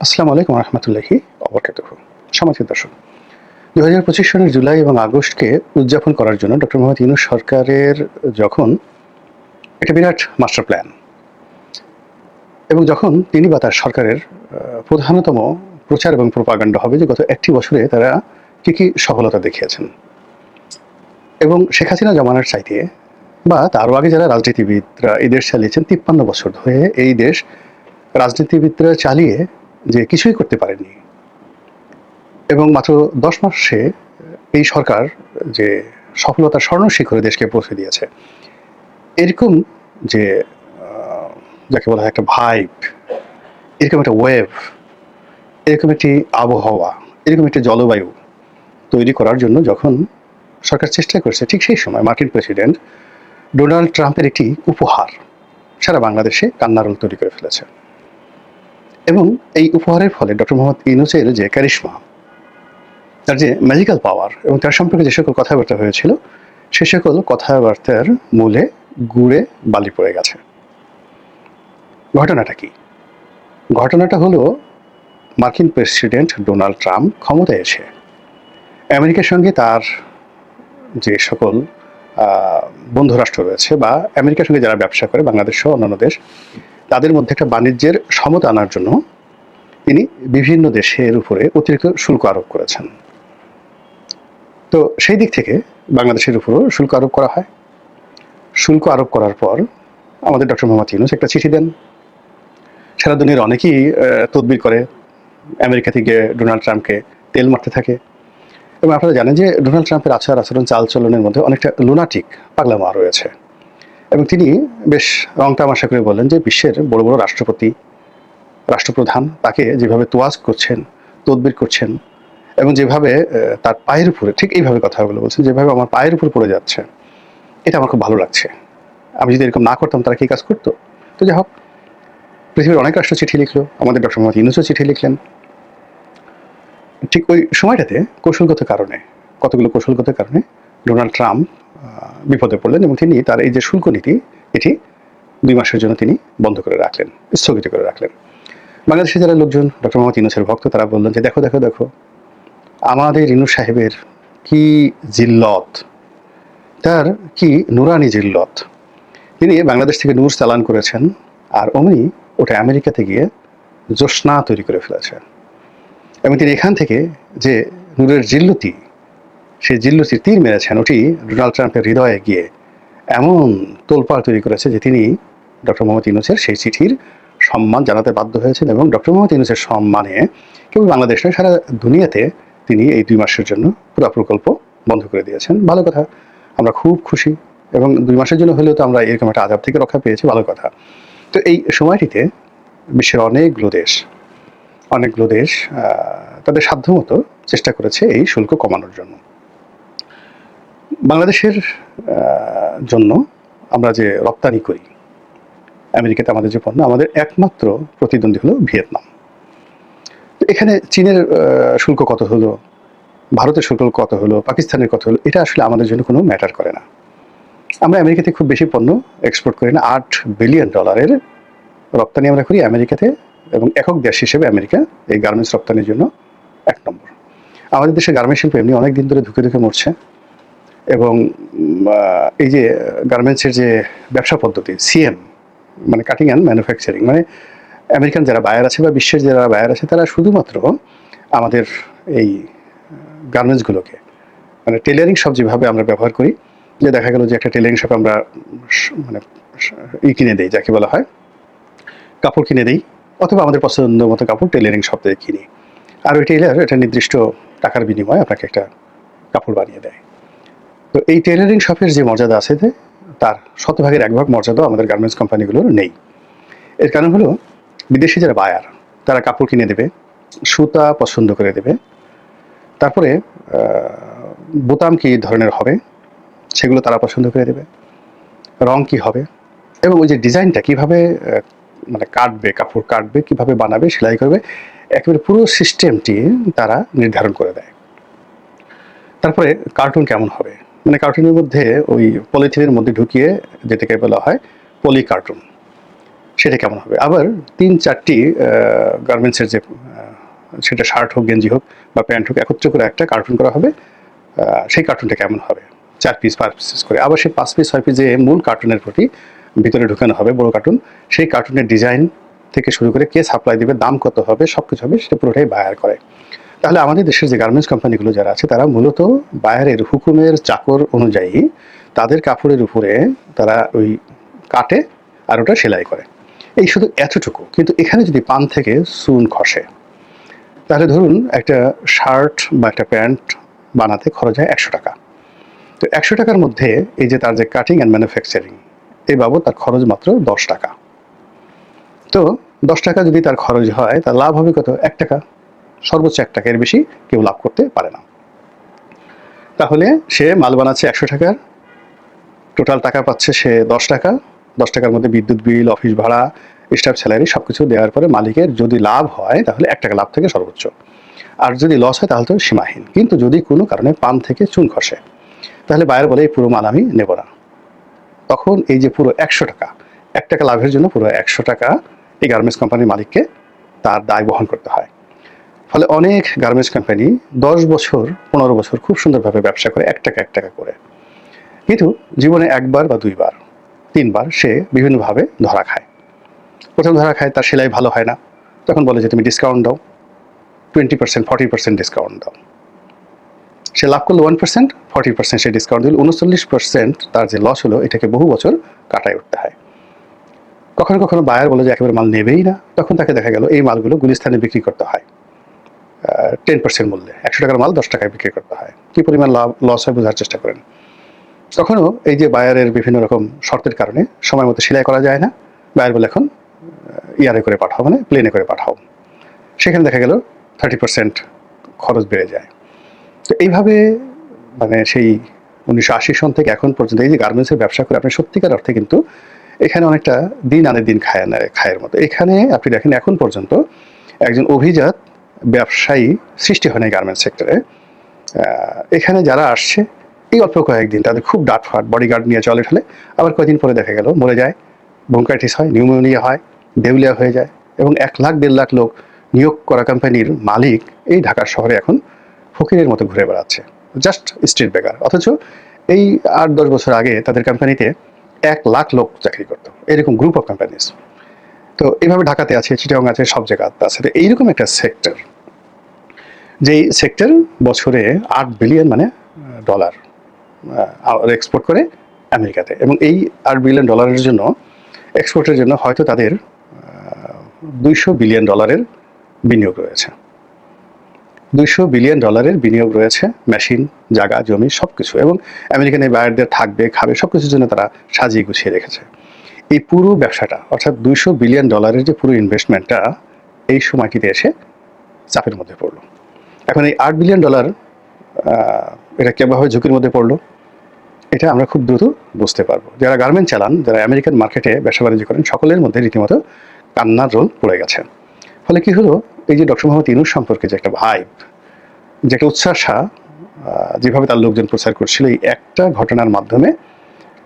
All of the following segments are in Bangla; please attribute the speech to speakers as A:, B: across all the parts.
A: আসসালামু আলাইকুম রহমতুল্লাহি অবরকাতুহু। সম্মানিত দর্শক, ২০২৫ সনের জুলাই এবং আগস্টকে উদযাপন করার জন্য ডক্টর মোহাম্মদ ইউনূস সরকারের যখন একটা বিরাট মাস্টার প্ল্যান এবং যখন তিনি বা তার সরকারের প্রধানতম প্রচার এবং প্রোপাগান্ডা হবে যে গত একটি বছরে তারা কী কী সফলতা দেখিয়েছেন এবং শেখ হাসিনা জমানার চাইতে বা তারও আগে যারা রাজনীতিবিদরা এই দেশ চালিয়েছেন ৫৩ বছর ধরে এই দেশ রাজনীতিবিদরা চালিয়ে যে কিছুই করতে পারেনি এবং মাত্র ১০ মাসে এই সরকার যে সফলতার স্বর্ণ শিখরে দেশকে পৌঁছে দিয়েছে, এরকম যে যাকে বলা হয় একটা ভাইব, এরকম একটা ওয়েভ, এরকম একটি আবহাওয়া, এরকম একটি জলবায়ু তৈরি করার জন্য যখন সরকার চেষ্টা করছে, ঠিক সেই সময় মার্কিন প্রেসিডেন্ট ডোনাল্ড ট্রাম্পের একটি উপহার সারা বাংলাদেশে কান্নারোল তৈরি করে ফেলেছে। এবং এই উপহারের ফলে ডক্টর মোহাম্মদ ইউনূসের যে ক্যারিশমা, তার যে ম্যাজিক্যাল পাওয়ার এবং তার সম্পর্কে যে সকল কথাবার্তা হয়েছিল, সে সকল কথাবার্তার মূলে গুড়ে বালি পড়ে গেছে। ঘটনাটা কি? ঘটনাটা হলো মার্কিন প্রেসিডেন্ট ডোনাল্ড ট্রাম্প ক্ষমতায় এসে আমেরিকার সঙ্গে তার যে সকল বন্ধু রাষ্ট্র রয়েছে বা আমেরিকার সঙ্গে যারা ব্যবসা করে, বাংলাদেশ সহ অন্যান্য দেশ, তাদের মধ্যে একটা বাণিজ্যের সমতা আনার জন্য তিনি বিভিন্ন দেশের উপরে অতিরিক্ত শুল্ক আরোপ করেছেন। তো সেই দিক থেকে বাংলাদেশের উপরও শুল্ক আরোপ করা হয়। শুল্ক আরোপ করার পর আমাদের ডক্টর মোহাম্মদ ইউনূস একটা চিঠি দেন। সারা দুনিয়ার অনেকেই তদবির করে আমেরিকা থেকে ডোনাল্ড ট্রাম্পকে তেল মারতে থাকে। এবং আপনারা জানেন যে ডোনাল্ড ট্রাম্পের আচার আচরণ চালচলনের মধ্যে অনেকটা লুনাটিক পাগলামা রয়েছে। এবং তিনি বেশ রং তামাশা করে বললেন যে বিশ্বের বড় বড় রাষ্ট্রপতি, রাষ্ট্রপ্রধান তাকে যেভাবে তোয়াজ করছেন, তদবির করছেন এবং যেভাবে তার পায়ের উপরে, ঠিক এইভাবে কথাগুলো বলছেন, যেভাবে আমার পায়ের উপর পড়ে যাচ্ছে, এটা আমার খুব ভালো লাগছে। আমি যদি এরকম না করতাম তারা কি কাজ করতো? তো যাই হোক, পৃথিবীর অনেক রাষ্ট্র চিঠি লিখলো, আমাদের ডক্টর মোহাম্মদ ইউনূসও চিঠি লিখলেন। ঠিক ওই সময়টাতে কৌশলগত কারণে, কতগুলো কৌশলগত কারণে ডোনাল্ড ট্রাম্প বিপদে পড়লেন এবং তিনি তার এই যে শুল্ক নীতি, এটি ২ মাসের জন্য তিনি বন্ধ করে রাখলেন, স্থগিত করে রাখলেন। বাংলাদেশে যারা লোকজন ডক্টর মোহাম্মদ ইউনূসের ভক্ত, তারা বললেন যে দেখো দেখো দেখো, আমাদের ইউনূস সাহেবের কি জিল্লত, তার কি নুরানি জিল্লত। তিনি বাংলাদেশ থেকে নূর চালান করেছেন আর অমনি ওটা আমেরিকাতে গিয়ে জ্যোৎস্না তৈরি করে ফেলেছেন। এবং তিনি এখান থেকে যে নূরের জিল্লতি, সেই জিল্লতির তীর মেরেছেন, ওটি ডোনাল্ড ট্রাম্পের হৃদয়ে গিয়ে এমন তোলপাড় তৈরি করেছে যে তিনি ডক্টর মোহাম্মদ ইউনূসের সেই চিঠির সম্মান জানাতে বাধ্য হয়েছেন। এবং ডক্টর মোহাম্মদ ইউনূসের সম্মানে কেবল বাংলাদেশ নয়, সারা দুনিয়াতে তিনি এই ২ মাসের জন্য পুরো প্রকল্প বন্ধ করে দিয়েছেন। ভালো কথা, আমরা খুব খুশি। এবং ২ মাসের জন্য হলেও তো আমরা এরকম একটা আযাব থেকে রক্ষা পেয়েছি, ভালো কথা। তো এই সময়টিতে বিশ্বের অনেকগুলো দেশ তাদের সাধ্যমতো চেষ্টা করেছে এই শুল্ক কমানোর জন্য। বাংলাদেশের জন্য আমরা যে রপ্তানি করি আমেরিকাতে, আমাদের যে পণ্য, আমাদের একমাত্র প্রতিদ্বন্দ্বী হলো ভিয়েতনাম। তো এখানে চীনের শুল্ক কত হলো, ভারতের শুল্ক কত হলো, পাকিস্তানের কত হলো, এটা আসলে আমাদের জন্য কোনো ম্যাটার করে না। আমরা আমেরিকাতে খুব বেশি পণ্য এক্সপোর্ট করি না। $8 বিলিয়ন রপ্তানি আমরা করি আমেরিকাতে, এবং একক দেশ হিসেবে আমেরিকা এই গার্মেন্টস রপ্তানির জন্য ১ নম্বর। আমাদের দেশে গার্মেন্টস শিল্প এমনি অনেক দিন ধরে ধুকে ধুকে মরছে। এবং এই যে গার্মেন্টসের যে ব্যবসা পদ্ধতি, সিএম মানে কাটিং অ্যান্ড ম্যানুফ্যাকচারিং, মানে আমেরিকান যারা বায়ার আছে বা বিশ্বের যারা বায়ার আছে, তারা শুধুমাত্র আমাদের এই গার্মেন্টসগুলোকে, মানে টেলারিং শপ যেভাবে আমরা ব্যবহার করি, যে দেখা গেল যে একটা টেলারিং শপে আমরা মানে কিনে দিই, যাকে বলা হয় কাপড় কিনে দিই, অথবা আমাদের পছন্দ মতো কাপড় টেলারিং শপ থেকে কিনি, আর ওই টেলার একটা নির্দিষ্ট টাকার বিনিময়ে আপনাকে একটা কাপড় বানিয়ে দেয়। তো এই টেলারিং শপের যে মর্যাদা আছে, তার 100% 1 ভাগ মর্যাদা আমাদের গার্মেন্টস কোম্পানিগুলোর নেই। এর কারণ হলো বিদেশি যারা বায়ার, তারা কাপড় কিনে দেবে, সুতা পছন্দ করে দেবে, তারপরে বোতাম কী ধরনের হবে সেগুলো তারা পছন্দ করে দেবে, রং কী হবে, এবং ওই যে ডিজাইনটা কীভাবে মানে কাটবে, কাপড় কাটবে, কীভাবে বানাবে, সেলাই করবে, একেবারে পুরো সিস্টেমটি তারা নির্ধারণ করে দেয়। তারপরে কার্টুন কেমন হবে, মানে কার্টুনের মধ্যে ওই পলিথিনের মধ্যে ঢুকিয়ে যেটাকে বলা হয় পলি কার্টুন, সেটা কেমন হবে। আবার ৩-৪টি গার্মেন্টসের যে সেটা শার্ট হোক, গেঞ্জি হোক বা প্যান্ট হোক, একত্র করে একটা কার্টুন করা হবে। সেই কার্টুনটা কেমন হবে, 4 পিস 5 পিস করে। আবার সেই 5 পিস 6 পিস যে মূল কার্টুনের প্রতি ভিতরে ঢুকানো হবে বড় কার্টুন, সেই কার্টুনের ডিজাইন থেকে শুরু করে কে সাপ্লাই দিবে, দাম কত হবে, সব কিছু হবে, সেটা পুরোটাই বায়ার করে। তাহলে আমাদের দেশের যে গার্মেন্টস কোম্পানিগুলো যারা আছে তারা মূলত বায়ারের হুকুমের চাকর অনুযায়ী তাদের কাপড়ের উপরে তারা ওই কাটে আর ওটা সেলাই করে। এই শুধু এতটুকু। কিন্তু এখানে যদি পান থেকে চুন খসে, তাহলে ধরুন একটা শার্ট বা একটা প্যান্ট বানাতে খরচ হয় 100 টাকা। তো 100 টাকার মধ্যে এই যে তার যে কাটিং অ্যান্ড ম্যানুফ্যাকচারিং, এই বাবদ তার খরচ মাত্র 10 টাকা। তো 10 টাকা যদি তার খরচ হয়, তার লাভ হবে কত? 1 টাকা, সর্বোচ্চ 1 টাকা, এর বেশি কেউ লাভ করতে পারে না। তাহলে সে মাল বানাচ্ছে 100 টাকার, টোটাল টাকা পাচ্ছে সে 10 টাকা। 10 টাকার মধ্যে বিদ্যুৎ বিল, অফিস ভাড়া, স্টাফ স্যালারি সব কিছু দেওয়ার পরে মালিকের যদি লাভ হয় তাহলে 1 টাকা লাভ থেকে সর্বোচ্চ, আর যদি লস হয় তাহলে তো সীমাহীন। কিন্তু যদি কোনো কারণে পান থেকে চুন খসে, তাহলে বায়ার বলে এই পুরো মাল আমি নেব না। তখন এই যে পুরো 100 টাকা, 1 টাকা লাভের জন্য পুরো 100 টাকা এই গার্মেন্টস কোম্পানির মালিককে তার দায় বহন করতে হয়। ফলে অনেক গার্মেন্টস কোম্পানি 10 বছর 15 বছর খুব সুন্দরভাবে ব্যবসা করে 1 টাকা 1 টাকা করে, কিন্তু জীবনে একবার বা দুইবার 3বার সে বিভিন্নভাবে ধরা খায়। প্রথম ধরা খায় তার সেলাই ভালো হয় না, তখন বলে যে তুমি ডিসকাউন্ট দাও, 20% 40% ডিসকাউন্ট দাও। সে লাভ করলো 1%, 40% সে ডিসকাউন্ট দিল, 39% তার যে লস হলো এটাকে বহু বছর কাটায় উঠতে হয়। কখনো কখনো বায়ার বলে যে একেবারে মাল নেবেই না, তখন তাকে দেখা গেল এই মালগুলো গুলিস্তানে বিক্রি করতে হয় 10% মূল্যে। 100 টাকার মাল 10 টাকায় বিক্রি করতে হয়। কী পরিমাণ লাভ লস হয় বোঝার চেষ্টা করেন। কখনো এই যে বায়ারের বিভিন্ন রকম শর্তের কারণে সময় মতো সেলাই করা যায় না, বায়ার বলে এখন ইয়ারে করে পাঠাও, মানে প্লেনে করে পাঠাও। সেখানে দেখা গেল 30% খরচ বেড়ে যায়। তো এইভাবে মানে সেই 1980 সন থেকে এখন পর্যন্ত এই যে গার্মেন্টসের ব্যবসা করে আপনি সত্যিকার অর্থে কিন্তু এখানে অনেকটা দিন আনে দিন খায়ের মতো। এখানে আপনি দেখেন এখন পর্যন্ত একজন অভিজাত ব্যবসায়ী সৃষ্টি হয় না গার্মেন্টস সেক্টরে। এখানে যারা আসছে এই অল্প কয়েকদিন তাদের খুব ডাটফাট বডিগার্ড নিয়ে চলে ফেলে, আবার কয়েকদিন পরে দেখা গেল মরে যায়, ব্রঙ্কাইটিস হয়, নিউমোনিয়া হয়, দেউলিয়া হয়ে যায়, এবং 1 লাখ 1.5 লাখ লোক নিয়োগ করা কোম্পানির মালিক এই ঢাকার শহরে এখন ফকিরের মতো ঘুরে বেড়াচ্ছে, জাস্ট স্ট্রিট বেকার। অথচ এই 8-10 বছর আগে তাদের কোম্পানিতে 1 লাখ লোক চাকরি করতো, এরকম গ্রুপ অফ কোম্পানিজ। তো এইভাবে ঢাকাতে আছে, চিটাগং আছে, সব জায়গাতে আছে। তো এইরকম একটা সেক্টর, যেই সেক্টর বছরে 8 বিলিয়ন মানে ডলার এক্সপোর্ট করে আমেরিকাতে, এবং এই 8 বিলিয়ন ডলারের জন্য এক্সপোর্টের জন্য হয়তো তাদের 200 বিলিয়ন ডলারের বিনিয়োগ রয়েছে। 200 বিলিয়ন ডলারের বিনিয়োগ রয়েছে, মেশিন, জায়গা, জমি সব কিছু, এবং আমেরিকান এই বায়ারদের থাকবে, খাবে, সব কিছুর জন্য তারা সাজিয়ে গুছিয়ে রেখেছে। এই পুরো ব্যবসাটা, অর্থাৎ 200 বিলিয়ন ডলারের যে পুরো ইনভেস্টমেন্টটা এই সময়টিতে এসে চাপের মধ্যে পড়লো। এখন এই 8 বিলিয়ন ডলার এটা কেমনভাবে ঝুঁকির মধ্যে পড়লো, এটা আমরা খুব দ্রুত বুঝতে পারবো। যারা গার্মেন্ট চালান, যারা আমেরিকান মার্কেটে ব্যবসা বাণিজ্য করেন, সকলের মধ্যে রীতিমতো কান্নার রোল পড়ে গেছে। ফলে কি হলো, এই যে ডক্টর মোহাম্মদ ইউনূস সম্পর্কে যে একটা ভাইব, যে একটা উচ্ছ্বাসা যেভাবে তার লোকজন প্রচার করছিল, এই একটা ঘটনার মাধ্যমে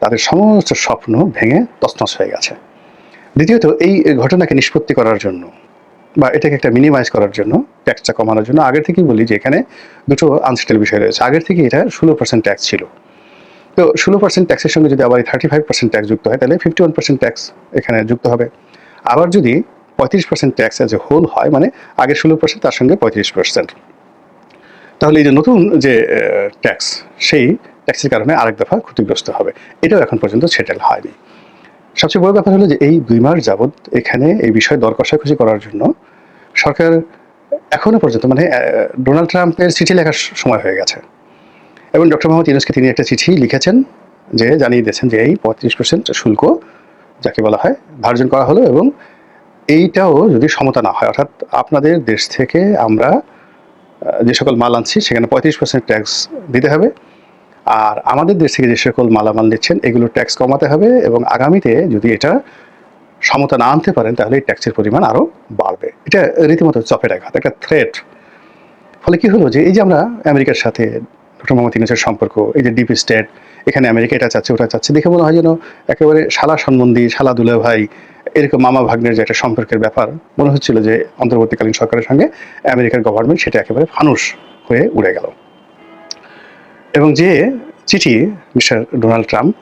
A: তাদের সমস্ত স্বপ্ন ভেঙে তছনছ হয়ে গেছে। দ্বিতীয়ত, এই ঘটনাকে নিষ্পত্তি করার জন্য বা এটাকে একটা মিনিমাইজ করার জন্য, ট্যাক্সটা কমানোর জন্য, আগের থেকেই বলি যে এখানে দুটো আনসেটেল বিষয় রয়েছে। আগের থেকে এটা 16% ট্যাক্স ছিল। তো 16% ট্যাক্সের সঙ্গে যদি আবার 35% ট্যাক্স যুক্ত হয়, তাহলে 51% ট্যাক্স এখানে যুক্ত হবে। আবার যদি 35% ট্যাক্স এজ এ হোল হয়, মানে আগের 16% তার সঙ্গে 35%, তাহলে এই যে নতুন যে ট্যাক্স, সেই ট্যাক্সের কারণে আরেক দফা ক্ষতিগ্রস্ত হবে। এটাও এখন পর্যন্ত সেটেল হয়নি। সবচেয়ে বড় ব্যাপার হলো যে এই 2 মাস যাবৎ এখানে এই বিষয়ে দর কষাকষি করার জন্য সরকার এখনো পর্যন্ত, মানে ডোনাল্ড ট্রাম্পের চিঠি লেখার সময় হয়ে গেছে, এবং ডক্টর মোহাম্মদ ইউনূসকে তিনি একটা চিঠি লিখেছেন, যে জানিয়ে দিয়েছেন যে এই 35% শুল্ক যাকে বলা হয় ধার্য করা হলো, এবং এইটাও যদি সমতা না হয়, অর্থাৎ আপনাদের দেশ থেকে আমরা যে সকল মাল আনছি সেখানে 35% ট্যাক্স দিতে হবে, আর আমাদের দেশ থেকে যে সকল মালামাল নিচ্ছেন এগুলো ট্যাক্স কমাতে হবে, এবং আগামীতে যদি এটা সমতা না আনতে পারেন তাহলে এই ট্যাক্সের পরিমাণ আরও বাড়বে। এটা রীতিমতো চপের আঘাত, একটা থ্রেট। ফলে কি হলো যে এই যে আমরা আমেরিকার সাথে ডক্টর মোহাম্মদ ইউনূসের সম্পর্ক, এই যে ডিপ স্টেট, এখানে আমেরিকা এটা চাচ্ছে ওটা চাচ্ছে, দেখে মনে হয় যেন একেবারে শালা সম্বন্ধী, শালা দুলা ভাই, এরকম মামা ভাগ্নের যে একটা সম্পর্কের ব্যাপার মনে হচ্ছিল যে অন্তর্বর্তীকালীন সরকারের সঙ্গে আমেরিকার গভর্নমেন্ট সেটা একেবারে ফানুস হয়ে উড়ে গেল। এবং যে চিঠি মিস্টার ডোনাল্ড ট্রাম্প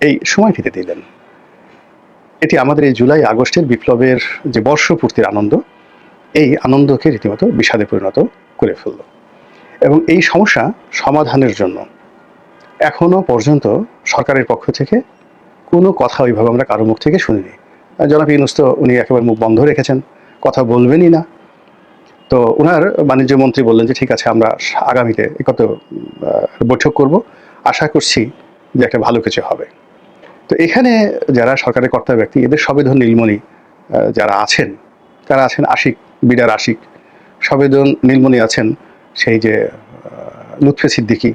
A: এই সময়টিতে দিলেন, এটি আমাদের এই জুলাই আগস্টের বিপ্লবের যে বর্ষপূর্তির আনন্দ, এই আনন্দকে রীতিমতো বিষাদে পরিণত করে ফেলল। এবং এই সমস্যা সমাধানের জন্য এখনো পর্যন্ত সরকারের পক্ষ থেকে কোনো কথা ওইভাবে আমরা কারো মুখ থেকে শুনিনি। জনাব ইউনূস তো উনি একেবারে মুখ বন্ধ রেখেছেন, কথা বলবেনই না। তো ওনার বাণিজ্য মন্ত্রী বললেন যে ঠিক আছে, আমরা আগামীতে একত্র বৈঠক করব, আশা করছি যে একটা ভালো কিছু হবে। তো এখানে যারা সরকারের কর্তা ব্যক্তি, এদের সবেধন নীলমণি যারা আছেন, তারা আছেন আশিক, বিডার আশিক। সবেধন নীলমণি আছেন সেই যে লুৎফে সিদ্দিকী,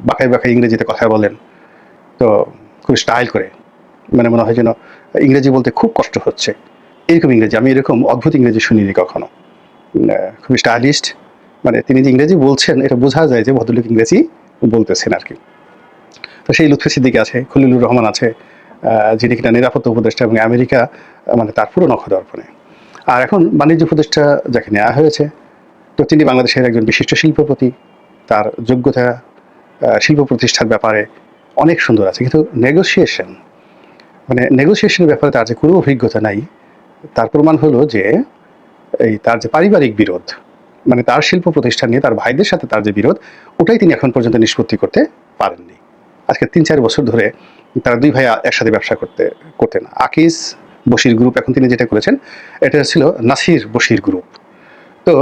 A: বাঁকায় বাঁকায় ইংরেজিতে কথা বলেন, তো খুব স্টাইল করে, মানে মনে হয় যেন ইংরেজি বলতে খুব কষ্ট হচ্ছে এরকম ইংরেজি। আমি এরকম অদ্ভুত ইংরেজি শুনিনি কখনো। খুব স্টাইলিস্ট, মানে তিনি যে ইংরেজি বলছেন এটা বোঝা যায় যে ভদ্রলোক ইংরেজি বলতেছেন আর কি। তো সেই লুৎফে সিদ্দিকী আছে, খলিলুর রহমান আছে, যিনি কিনা নিরাপত্তা উপদেষ্টা এবং আমেরিকা মানে তার পুরো নখদর্পণে। আর এখন বাণিজ্য উপদেষ্টা যাকে নেওয়া হয়েছে, তো তিনি বাংলাদেশের একজন বিশিষ্ট শিল্পপতি, তার যোগ্যতা শিল্প প্রতিষ্ঠার ব্যাপারে অনেক সুন্দর আছে, কিন্তু নেগোসিয়েশনের ব্যাপারে তার যে কোনো অভিজ্ঞতা নাই, তার প্রমাণ হলো যে এই তার যে পারিবারিক বিরোধ, মানে তার শিল্প প্রতিষ্ঠান নিয়ে তার ভাইদের সাথে তার যে বিরোধ, ওটাই তিনি এখন পর্যন্ত নিষ্পত্তি করতে পারেননি। আজকে ৩-৪ বছর ধরে তারা দুই ভাই একসাথে ব্যবসা করতেন। আকিজ বশির গ্রুপ, এখন তিনি যেটা করেছেন এটা ছিল নাসির বশির গ্রুপ। তো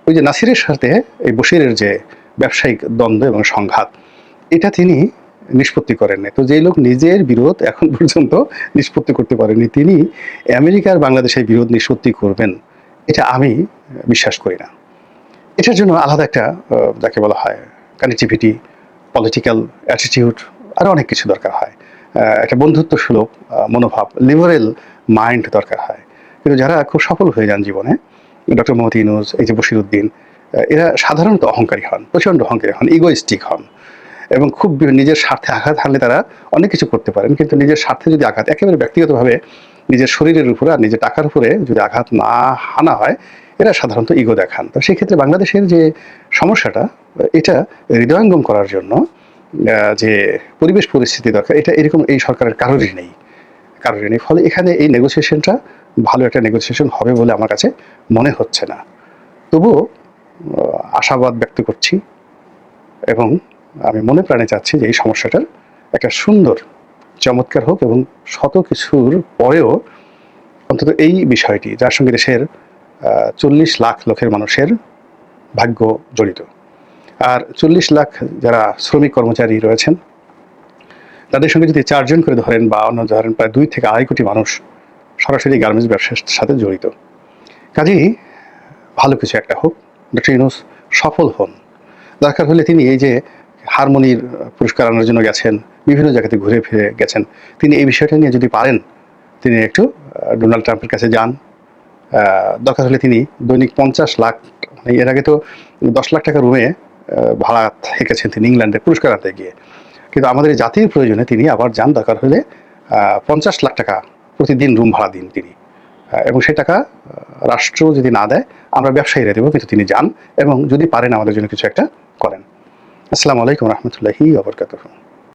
A: ওই যে নাসিরের সাথে এই বশিরের যে ব্যবসায়িক দ্বন্দ্ব এবং সংঘাত, এটা তিনি নিষ্পত্তি করেননি। তো যে লোক নিজের বিরোধ এখন পর্যন্ত নিষ্পত্তি করতে পারেনি, তিনি আমেরিকার বাংলাদেশের বিরোধ নিষ্পত্তি করবেন, এটা আমি বিশ্বাস করি না। এটার জন্য আলাদা একটা যাকে বলা হয় কানেক্টিভিটি, পলিটিক্যাল অ্যাটিটিউড, আরও অনেক কিছু দরকার হয়। একটা বন্ধুত্ব সুলভ মনোভাব, লিবারেল মাইন্ড দরকার হয়। কিন্তু যারা খুব সফল হয়ে যান জীবনে, ডক্টর মোহাম্মদ ইউনূস, এই যে বশির উদ্দিন, এরা সাধারণত অহংকারী হন, প্রচণ্ড অহংকারী হন, ইগোইস্টিক হন, এবং খুব নিজের স্বার্থে আঘাত হানলে তারা অনেক কিছু করতে পারেন। কিন্তু নিজের স্বার্থে যদি আঘাত একেবারে ব্যক্তিগতভাবে নিজের শরীরের উপরে আর নিজের টাকার উপরে যদি আঘাত না হানা হয়, এরা সাধারণত ইগো দেখান। তো সেই ক্ষেত্রে বাংলাদেশের যে সমস্যাটা, এটা হৃদয়ঙ্গম করার জন্য যে পরিবেশ পরিস্থিতি দরকার, এটা এরকম এই সরকারের কারোরই নেই। ফলে এখানে এই নেগোসিয়েশনটা ভালো একটা নেগোসিয়েশন হবে বলে আমার কাছে মনে হচ্ছে না। তবুও আশাবাদ ব্যক্ত করছি এবং আমি মনে প্রাণে চাচ্ছি যে এই সমস্যাটার একটা সুন্দর চমৎকার হোক, এবং শত কিছুর পরেও অন্তত এই বিষয়টি, যার সঙ্গে দেশের 40 লাখ লোকের মানুষের ভাগ্য জড়িত, আর 40 লাখ যারা শ্রমিক কর্মচারী রয়েছেন, তাদের সঙ্গে যদি 4 জন করে ধরেন, বা অন্য ধরেন প্রায় 2 থেকে 2.5 কোটি মানুষ সরাসরি গার্মেন্টস ব্যবসার সাথে জড়িত। কাজেই ভালো কিছু একটা হোক, ডক্টর ইউনূস সফল হন। দরকার হলে তিনি এই যে হারমোনির পুরস্কার আনার জন্য গেছেন, বিভিন্ন জায়গাতে ঘুরে ফিরে গেছেন, তিনি এই বিষয়টা নিয়ে যদি পারেন, তিনি একটু ডোনাল্ড ট্রাম্পের কাছে যান। দরকার হলে তিনি দৈনিক 50 লাখ, মানে এর আগে তো 10 লাখ টাকা রুমে ভাড়া থেকেছেন তিনি ইংল্যান্ডে পুরস্কার আনতে গিয়ে। কিন্তু আমাদের এই জাতির প্রয়োজনে তিনি আবার যান, দরকার হলে 50 লাখ টাকা প্রতিদিন রুম ভাড়া দিন তিনি, এবং সেই টাকা রাষ্ট্র যদি না দেয় আমরা ব্যবসায়ীরা দেবো, কিন্তু তিনি যান এবং যদি পারেন আমাদের জন্য কিছু একটা করেন। আসসালামু আলাইকুম রহমতুল্লাহি ওয়া বারাকাতুহু।